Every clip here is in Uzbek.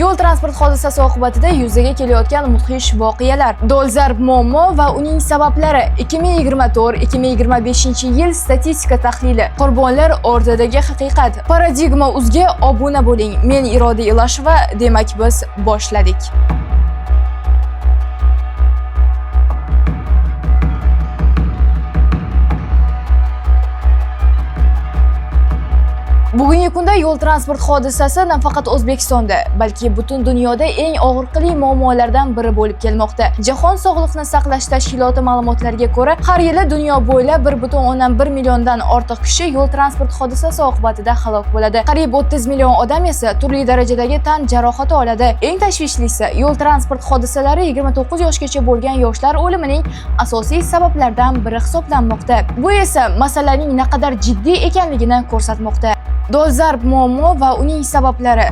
Yo'l transport hodisasi oqibatida yuzaga kelayotgan mudhish voqealar, dolzarb muammo va uning sabablari. 2024-2025 yil statistika tahlili. Qurbonlar o'rtadagi haqiqat. Paradigma uzga obuna bo'ling. Men Iroda Ilasheva, demak biz boshladik. Bugungi kunda yo'l transport hodisasi nafaqat O'zbekistonda, balki butun dunyoda eng og'riqli muammolardan biri bo'lib kelmoqda. Jahon sog'liqni saqlash tashkiloti ma'lumotlariga ko'ra, har yili dunyo bo'ylab 1,1 milliondan ortiq kishi yo'l transport hodisasi oqibatida halok bo'ladi. Qariyb 30 million odam esa turli darajadagi tan jarohati oladi. Eng tashvishlisi, yo'l transport hodisalari 29 yoshgacha bo'lgan yoshlar o'limining asosiy sabablaridan biri hisoblanmoqda. Bu esa masalaning naqadar jiddiy ekanligini ko'rsatmoqda. Dolzarb muammo va uning sabablari.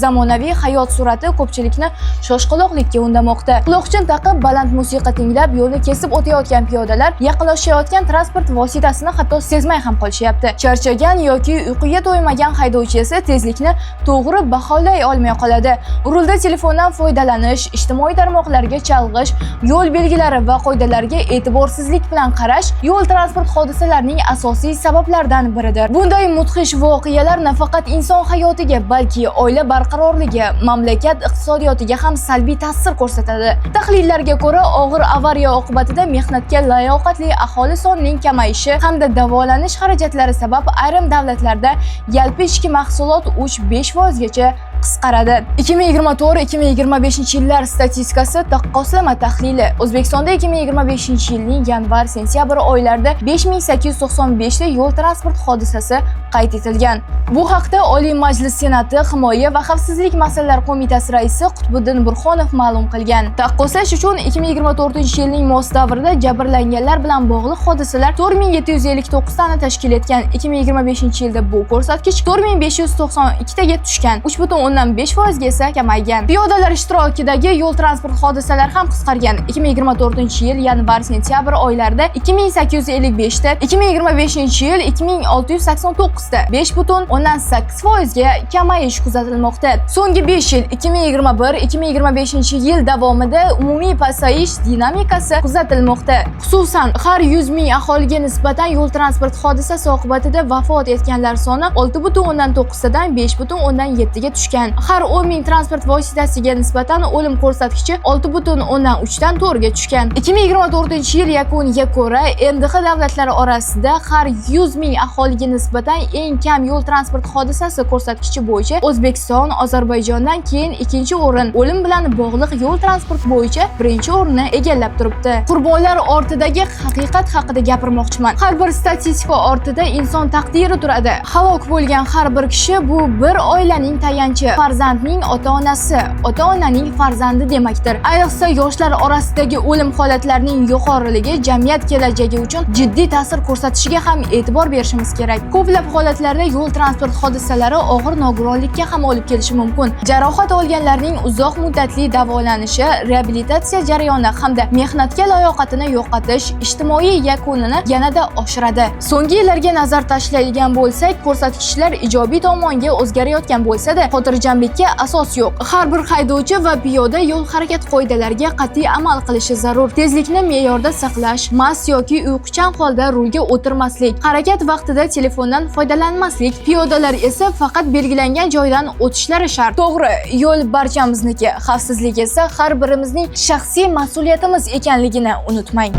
Zamonaviy hayot sur'ati ko'pchilikni shoshqaloqlikka undamoqda. Quloqchin taqib baland musiqa tinglab yo'lni kesib o'tayotgan piyodalar yaqinlashayotgan transport vositasini hatto sezmay ham qolishyapti. Charchagan yoki uyquga to'ymagan haydovchi esa tezlikni to'g'ri baholay olmay qoladi. Rulda telefondan foydalanish, ijtimoiy tarmoqlarga chalg'ish, yo'l belgilari va qoidalarga e'tiborsizlik bilan qarash yo'l transport hodisalarining asosiy sabablaridan biridir. Bunday mudhish voqealar nafaqat inson hayotiga, balki oila barqarorligi, mamlakat iqtisodiyotiga ham salbiy ta'sir ko'rsatadi. Tahlillarga ko'ra, og'ir avariya oqibatida mehnatga layoqatli aholi sonining kamayishi hamda davolanish xarajatlari sabab ayrim davlatlarda yalpi ichki mahsulot 3-5% gacha qisqaradi. 2024-2025 yillar statistikasi taqqoslama tahlili. O'zbekistonda 2025-yilning yanvar-sentyabr oylarida 5895 ta yo'l transport hodisasi qayd etilgan. Bu haqda Oliy Majlis Senati Himoya va xavfsizlik masalalari qo'mitasi raisi Qutbiddin Burxonov ma'lum qilgan. Taqqoslash uchun 2024-yilning mos davrida jabrlanganlar bilan bog'liq hodisalar 4759 tani tashkil etgan. 2025-yilda bu ko'rsatkich 4592 taga tushgan. 3,5% ga esa kamaygan. Piyodalar ishtirokidagi yo'l transport hodisalari ham qisqargan. 2024-yil yanvar-sentyabr oylarida 2855 ta, 2025-yil 2689 ta, 5,8% ga kamayish kuzatilmoqda. So'nggi 5 yil 2021-2025-yil davomida umumiy pasayish dinamikasi kuzatilmoqda. Xususan, har 100 ming aholiga nisbatan yo'l transport hodisasi oqibatida vafot etganlar soni 6,9 dan 5,7 ga tushgan. Har 10 ming transport vositasiga nisbatan o'lim ko'rsatkichi 6,3 dan 4 ga tushgan. 2024-yil yakuniga ko'ra, MDH davlatlari orasida har 100 ming aholiga nisbatan eng kam yo'l transport hodisasi ko'rsatkichi bo'yicha O'zbekiston Ozarbayjondan keyin ikkinchi o'rin, o'lim bilan bog'liq yo'l transport bo'yicha birinchi o'rinni egallab turibdi. Qurbonlar ortidagi haqiqat haqida gapirmoqchiman. Har bir statistika ortida inson taqdiri turadi. Halok bo'lgan har bir kishi bu bir oilaning tayanchi, farzandning ota-onasi, ota-onaning farzandi demakdir. Ayniqsa yoshlar orasidagi o'lim holatlarining yuqoriligi jamiyat kelajagi uchun jiddiy ta'sir ko'rsatishiga ham e'tibor berishimiz kerak. Ko'plab holatlarda yo'l transport hodisalari og'ir nogironlikka ham olib kelishi mumkin. Jarohat olganlarning uzoq muddatli davolanishi, reabilitatsiya jarayoni hamda mehnatga layoqatini yo'qotish ijtimoiy yakunini yanada oshiradi. So'nggi yillarga nazar tashlaydigan bo'lsak, ko'rsatkichlar ijobiy tomonga o'zgarayotgan bo'lsa-da, xotirjamlikka asos yo'q. Har bir haydovchi va piyoda yo'l harakat qoidalariga qat'iy amal qilishi zarur. Tezlikni me'yorda saqlash, mast yoki uyquchan holda rulga o'tirmaslik, harakat vaqtida telefondan foydalanmaslik, piyodalar esa faqat belgilangan joydan o'tishlari shart. To'g'ri, yo'l barchamizniki, xavfsizlik esa har birimizning shaxsiy mas'uliyatimiz ekanligini unutmang.